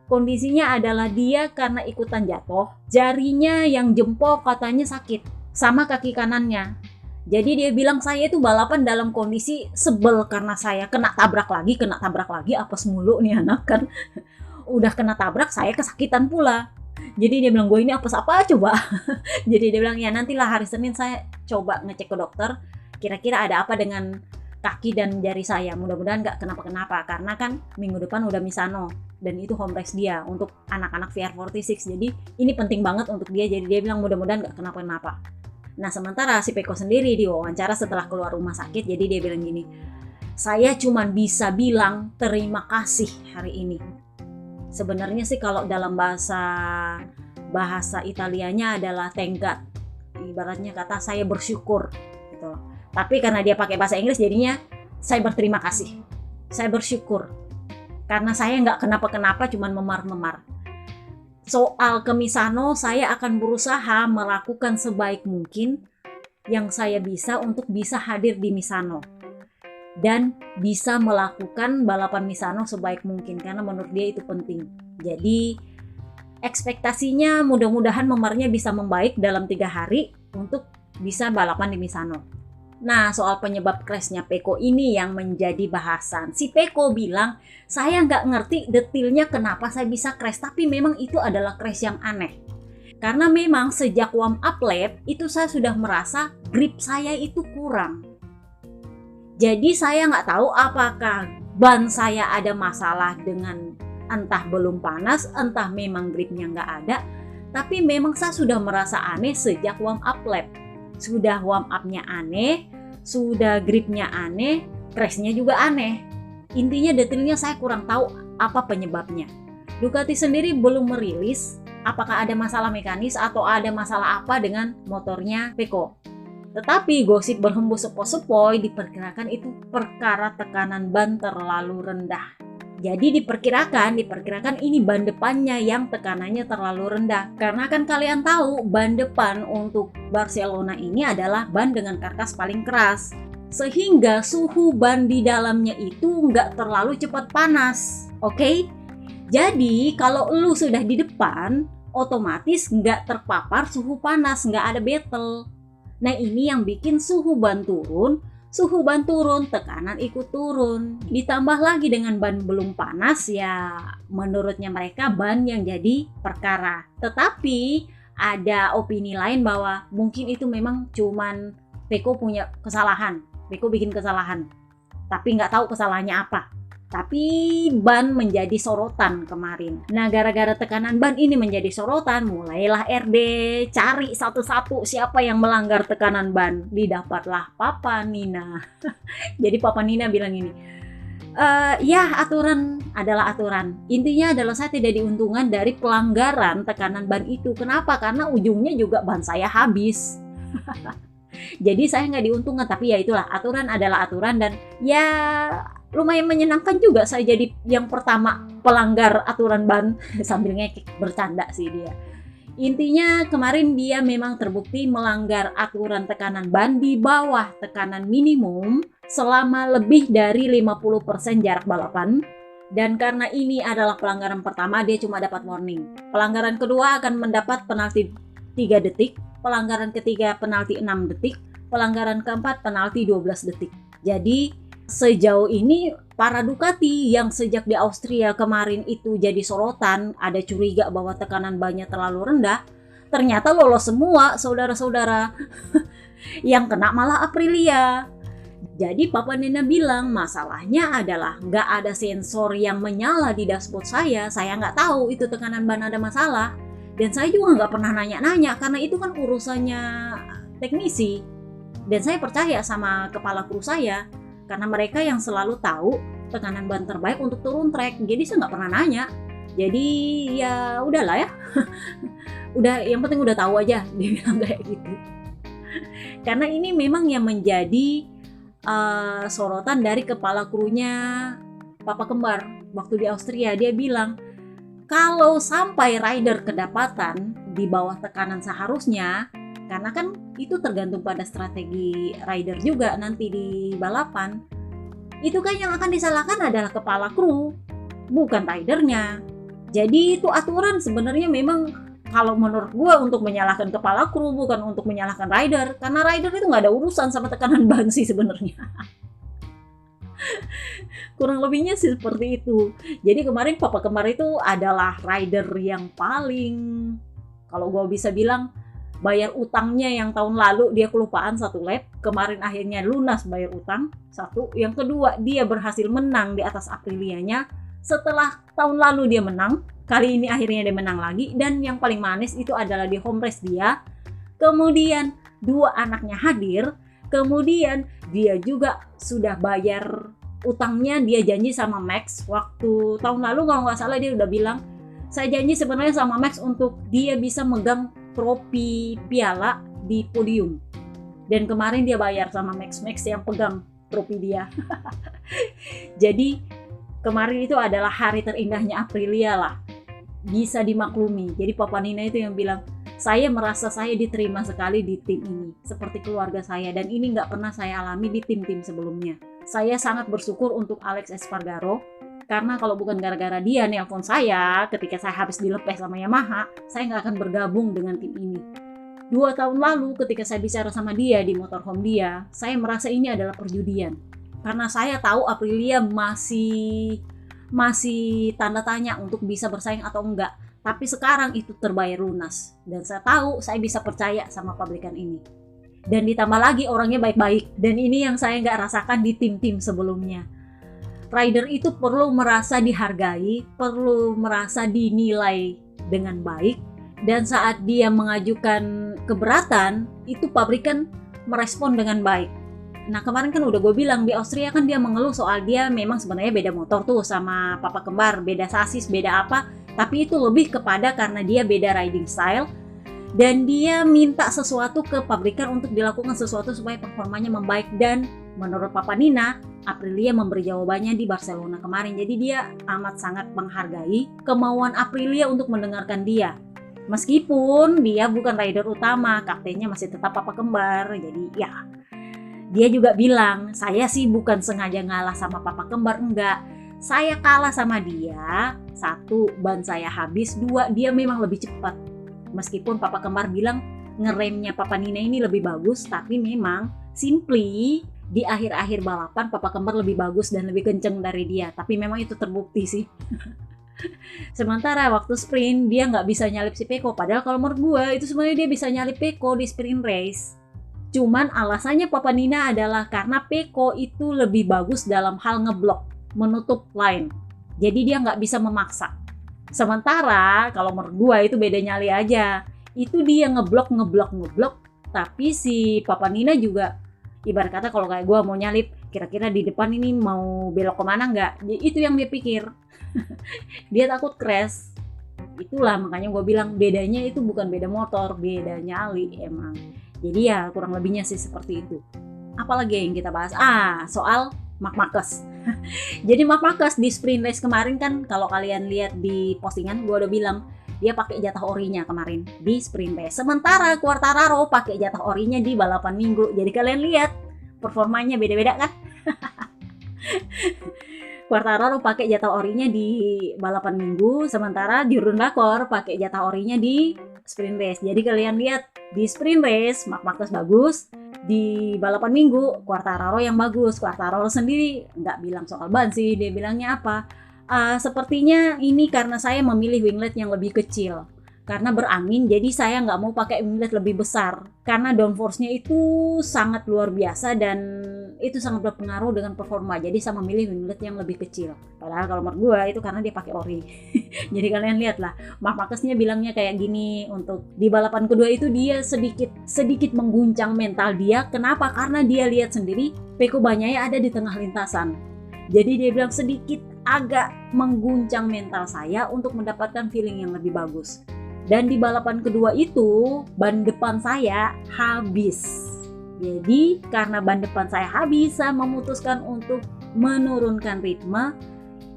kondisinya adalah dia karena ikutan jatuh, jarinya yang jempol katanya sakit, sama kaki kanannya. Jadi dia bilang saya itu balapan dalam kondisi sebel karena saya kena tabrak lagi, apes mulu nih anak kan. Udah kena tabrak, saya kesakitan pula. Jadi dia bilang, gue ini apes apa coba? Jadi dia bilang, ya nantilah hari Senin saya coba ngecek ke dokter, kira-kira ada apa dengan kaki dan jari saya, mudah-mudahan gak kenapa-kenapa karena kan minggu depan udah Misano dan itu home race dia untuk anak-anak VR46, jadi ini penting banget untuk dia, jadi dia bilang mudah-mudahan gak kenapa-kenapa. Nah sementara si Peko sendiri diwawancara setelah keluar rumah sakit, jadi dia bilang gini, saya cuma bisa bilang terima kasih hari ini. Sebenarnya sih kalau dalam bahasa Italianya adalah thank God, ibaratnya kata saya bersyukur gitu. Tapi karena dia pakai bahasa Inggris jadinya saya berterima kasih. Saya bersyukur. Karena saya nggak kenapa-kenapa cuman memar-memar. Soal ke Misano saya akan berusaha melakukan sebaik mungkin yang saya bisa untuk bisa hadir di Misano. Dan bisa melakukan balapan Misano sebaik mungkin. Karena menurut dia itu penting. Jadi ekspektasinya mudah-mudahan memarnya bisa membaik dalam 3 hari untuk bisa balapan di Misano. Nah soal penyebab crashnya Peko ini yang menjadi bahasan. Si Peko bilang saya nggak ngerti detailnya kenapa saya bisa crash, tapi memang itu adalah crash yang aneh. Karena memang sejak warm up lap itu saya sudah merasa grip saya itu kurang. Jadi saya nggak tahu apakah ban saya ada masalah dengan entah belum panas, entah memang gripnya nggak ada. Tapi memang saya sudah merasa aneh sejak warm up lap. Sudah warm up-nya aneh, sudah gripnya aneh, crash-nya juga aneh. Intinya detailnya saya kurang tahu apa penyebabnya. Ducati sendiri belum merilis apakah ada masalah mekanis atau ada masalah apa dengan motornya Pecco. Tetapi gosip berhembus sepoi-sepoi diperkirakan itu perkara tekanan ban terlalu rendah. Jadi diperkirakan ini ban depannya yang tekanannya terlalu rendah. Karena kan kalian tahu ban depan untuk Barcelona ini adalah ban dengan karkas paling keras. Sehingga suhu ban di dalamnya itu nggak terlalu cepat panas. Oke? Jadi kalau lu sudah di depan, otomatis nggak terpapar suhu panas, nggak ada battle. Nah ini yang bikin suhu ban turun, tekanan ikut turun. Ditambah lagi dengan ban belum panas, ya menurutnya mereka ban yang jadi perkara. Tetapi ada opini lain bahwa mungkin itu memang cuman Pecco punya kesalahan, Pecco bikin kesalahan, tapi nggak tahu kesalahannya apa. Tapi ban menjadi sorotan kemarin. Nah gara-gara tekanan ban ini menjadi sorotan, mulailah RD cari satu-satu siapa yang melanggar tekanan ban. Didapatlah Papa Nina. Jadi Papa Nina bilang ini, ya aturan adalah aturan. Intinya adalah saya tidak diuntungkan dari pelanggaran tekanan ban itu. Kenapa? Karena ujungnya juga ban saya habis. Jadi saya nggak diuntungkan, tapi ya itulah, aturan adalah aturan. Dan ya lumayan menyenangkan juga saya jadi yang pertama pelanggar aturan ban. Sambil ngekek, bercanda sih dia. Intinya kemarin dia memang terbukti melanggar aturan tekanan ban di bawah tekanan minimum selama lebih dari 50% jarak balapan. Dan karena ini adalah pelanggaran pertama, dia cuma dapat warning. Pelanggaran kedua akan mendapat penalti 3 detik, pelanggaran ketiga penalti 6 detik, pelanggaran keempat penalti 12 detik. Jadi sejauh ini para Ducati yang sejak di Austria kemarin itu jadi sorotan, ada curiga bahwa tekanan bannya terlalu rendah, ternyata lolos semua saudara-saudara. Yang kena malah Aprilia. Jadi Papa Nina bilang masalahnya adalah nggak ada sensor yang menyala di dashboard saya nggak tahu itu tekanan ban ada masalah. Dan saya juga nggak pernah nanya-nanya karena itu kan urusannya teknisi. Dan saya percaya sama kepala kru saya karena mereka yang selalu tahu tekanan ban terbaik untuk turun trek. Jadi saya nggak pernah nanya. Jadi ya udahlah ya. Udah, yang penting udah tahu aja, dia bilang kayak gitu. Karena ini memang yang menjadi sorotan dari kepala krunya Papa Kembar waktu di Austria. Dia bilang kalau sampai rider kedapatan di bawah tekanan seharusnya, karena kan itu tergantung pada strategi rider juga nanti di balapan, itu kan yang akan disalahkan adalah kepala kru, bukan ridernya. Jadi itu aturan sebenarnya memang kalau menurut gue untuk menyalahkan kepala kru, bukan untuk menyalahkan rider, karena rider itu nggak ada urusan sama tekanan ban sih sebenarnya. Kurang lebihnya sih seperti itu. Jadi kemarin Papa Kembar itu adalah rider yang paling, kalau gue bisa bilang, bayar utangnya yang tahun lalu dia kelupaan 1 lap, kemarin akhirnya lunas bayar utang. 1, yang kedua dia berhasil menang di atas Aprilianya setelah tahun lalu dia menang, kali ini akhirnya dia menang lagi. Dan yang paling manis itu adalah di home race dia, kemudian 2 anaknya hadir, kemudian dia juga sudah bayar utangnya. Dia janji sama Max waktu tahun lalu kalau nggak salah, dia udah bilang saya janji sebenarnya sama Max untuk dia bisa megang trofi piala di podium. Dan kemarin dia bayar sama Max yang pegang trofi dia. Jadi kemarin itu adalah hari terindahnya Aprilia lah, bisa dimaklumi. Jadi Papa Nina itu yang bilang, saya merasa saya diterima sekali di tim ini, seperti keluarga saya, dan ini nggak pernah saya alami di tim-tim sebelumnya. Saya sangat bersyukur untuk Alex Espargaro, karena kalau bukan gara-gara dia nelpon saya ketika saya habis dilepeh sama Yamaha, saya nggak akan bergabung dengan tim ini. 2 tahun lalu ketika saya bicara sama dia di motorhome dia, saya merasa ini adalah perjudian. Karena saya tahu Aprilia masih tanda tanya untuk bisa bersaing atau enggak. Tapi sekarang itu terbayar lunas. Dan saya tahu saya bisa percaya sama pabrikan ini. Dan ditambah lagi orangnya baik-baik. Dan ini yang saya nggak rasakan di tim-tim sebelumnya. Rider itu perlu merasa dihargai, perlu merasa dinilai dengan baik. Dan saat dia mengajukan keberatan, itu pabrikan merespon dengan baik. Nah kemarin kan udah gue bilang di Austria kan dia mengeluh soal dia memang sebenarnya beda motor tuh sama papa kembar, beda sasis, beda apa, tapi itu lebih kepada karena dia beda riding style dan dia minta sesuatu ke pabrikan untuk dilakukan sesuatu supaya performanya membaik. Dan menurut Papa Nina, Aprilia memberi jawabannya di Barcelona kemarin. Jadi dia amat sangat menghargai kemauan Aprilia untuk mendengarkan dia. Meskipun dia bukan rider utama, kaptennya masih tetap papa kembar. Jadi ya, dia juga bilang, saya sih bukan sengaja ngalah sama papa kembar, enggak. Saya kalah sama dia, 1, ban saya habis, 2, dia memang lebih cepat. Meskipun papa kembar bilang ngeremnya Papa Nina ini lebih bagus, tapi memang simply di akhir-akhir balapan papa kembar lebih bagus dan lebih kenceng dari dia. Tapi memang itu terbukti sih. Sementara waktu sprint dia nggak bisa nyalip si Pecco, padahal kalau menurut gue itu sebenarnya dia bisa nyalip Pecco di sprint race. Cuman alasannya Papa Nina adalah karena Pecco itu lebih bagus dalam hal ngeblok, menutup line. Jadi dia nggak bisa memaksa. Sementara kalau menurut gue itu beda nyali aja. Itu dia ngeblok, tapi si Papa Nina juga ibarat kata kalau kayak gue mau nyalip, kira-kira di depan ini mau belok kemana nggak? Itu yang dia pikir. Dia takut crash. Itulah makanya gue bilang bedanya itu bukan beda motor, beda nyali emang. Jadi ya kurang lebihnya sih seperti itu. Apalagi yang kita bahas? Soal Marc Marquez. Jadi Marc Marquez di sprint race kemarin kan kalau kalian lihat di postingan gue udah bilang dia pakai jatah orinya kemarin di sprint race. Sementara Quartararo pakai jatah orinya di balapan minggu. Jadi kalian lihat performanya beda-beda kan? Quartararo pakai jatah orinya di balapan minggu, sementara Jordan Lakor pakai jatah orinya di sprint race. Jadi kalian lihat di sprint race Marc Marquez bagus, di balapan minggu Quartararo yang bagus. Quartararo sendiri nggak bilang soal ban sih, dia bilangnya apa? Sepertinya ini karena saya memilih winglet yang lebih kecil. Karena berangin, jadi saya nggak mau pakai winglet lebih besar. Karena downforce-nya itu sangat luar biasa dan itu sangat berpengaruh dengan performa. Jadi saya memilih winglet yang lebih kecil. Padahal kalau menurut gue itu karena dia pakai ori. Jadi kalian lihatlah, Marc Marquez-nya bilangnya kayak gini untuk di balapan kedua itu dia sedikit mengguncang mental dia. Kenapa? Karena dia lihat sendiri Pecco Bagnaia ada di tengah lintasan. Jadi dia bilang sedikit agak mengguncang mental saya untuk mendapatkan feeling yang lebih bagus. Dan di balapan kedua itu ban depan saya habis. Jadi karena ban depan saya habis, saya memutuskan untuk menurunkan ritme.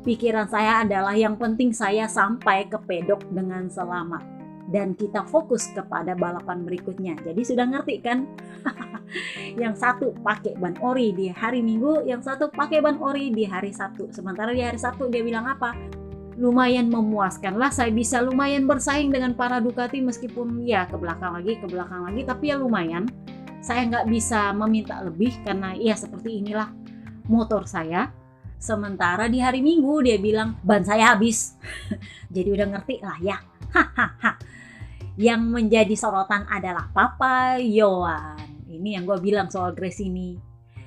Pikiran saya adalah yang penting saya sampai ke pedok dengan selamat. Dan kita fokus kepada balapan berikutnya. Jadi sudah ngerti kan? Yang satu pakai ban ori di hari Minggu, yang satu pakai ban ori di hari Sabtu. Sementara di hari Sabtu dia bilang apa? Lumayan memuaskan lah, saya bisa lumayan bersaing dengan para Ducati meskipun ya ke belakang lagi, tapi ya lumayan. Saya nggak bisa meminta lebih karena ya seperti inilah motor saya. Sementara di hari Minggu dia bilang ban saya habis. Jadi udah ngerti lah ya. Yang menjadi sorotan adalah Papa Yohan. Ini yang gue bilang soal Grace ini.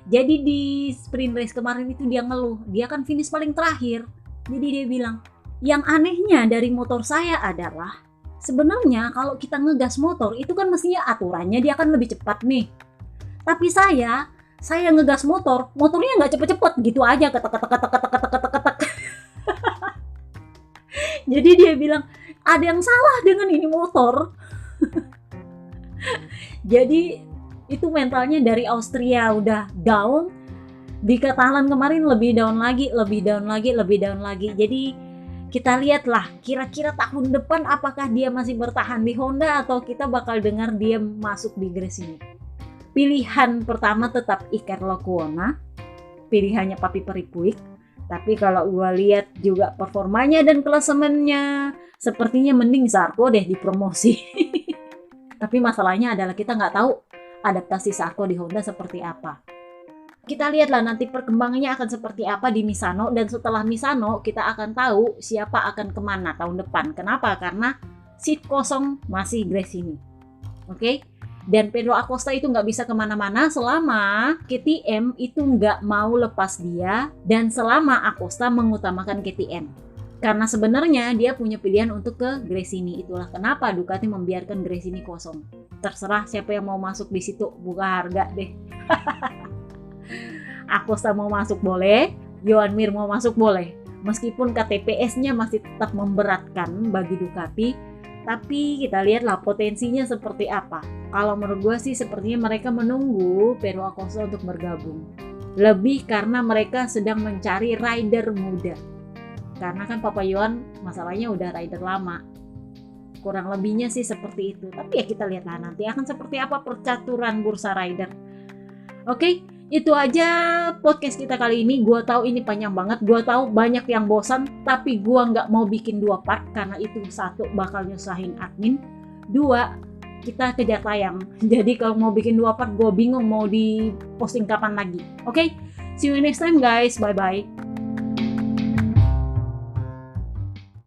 Jadi di sprint race kemarin itu dia ngeluh, dia kan finish paling terakhir. Jadi dia bilang, yang anehnya dari motor saya adalah sebenarnya kalau kita ngegas motor itu kan mestinya aturannya dia akan lebih cepat nih. Tapi saya ngegas motornya nggak cepet-cepet gitu aja ketek. Jadi dia bilang ada yang salah dengan ini motor. Jadi itu mentalnya dari Austria udah down, di Catalan kemarin lebih down lagi. Jadi kita lihatlah kira-kira tahun depan apakah dia masih bertahan di Honda atau kita bakal dengar dia masuk di Grace ini. Pilihan pertama tetap Iker Lecuona, pilihannya Papi Peripuik. Tapi kalau gue lihat juga performanya dan klasemennya, sepertinya mending Zarco deh dipromosi. Tapi masalahnya adalah kita nggak tahu adaptasi Zarco di Honda seperti apa. Kita lihatlah nanti perkembangannya akan seperti apa di Misano, dan setelah Misano kita akan tahu siapa akan kemana tahun depan. Kenapa? Karena seat kosong masih Grace ini. Oke? Dan Pedro Acosta itu nggak bisa kemana-mana selama KTM itu nggak mau lepas dia dan selama Acosta mengutamakan KTM. Karena sebenarnya dia punya pilihan untuk ke Gresini. Itulah kenapa Ducati membiarkan Gresini kosong. Terserah siapa yang mau masuk di situ, buka harga deh. Acosta mau masuk boleh, Joan Mir mau masuk boleh. Meskipun KTPS-nya masih tetap memberatkan bagi Ducati, tapi kita lihatlah potensinya seperti apa. Kalau menurut gue sih sepertinya mereka menunggu Pedro Acosta untuk bergabung. Lebih karena mereka sedang mencari rider muda. Karena kan Papa Johan masalahnya udah rider lama. Kurang lebihnya sih seperti itu. Tapi ya kita lihatlah nanti akan seperti apa percaturan bursa rider. Oke, itu aja podcast kita kali ini. Gua tahu ini panjang banget. Gua tahu banyak yang bosan. Tapi gua nggak mau bikin 2 part. Karena itu 1 bakal nyusahin admin. 2, kita kejar tayang. Jadi kalau mau bikin 2 part, gua bingung mau di posting kapan lagi. Oke, see you next time guys. Bye-bye.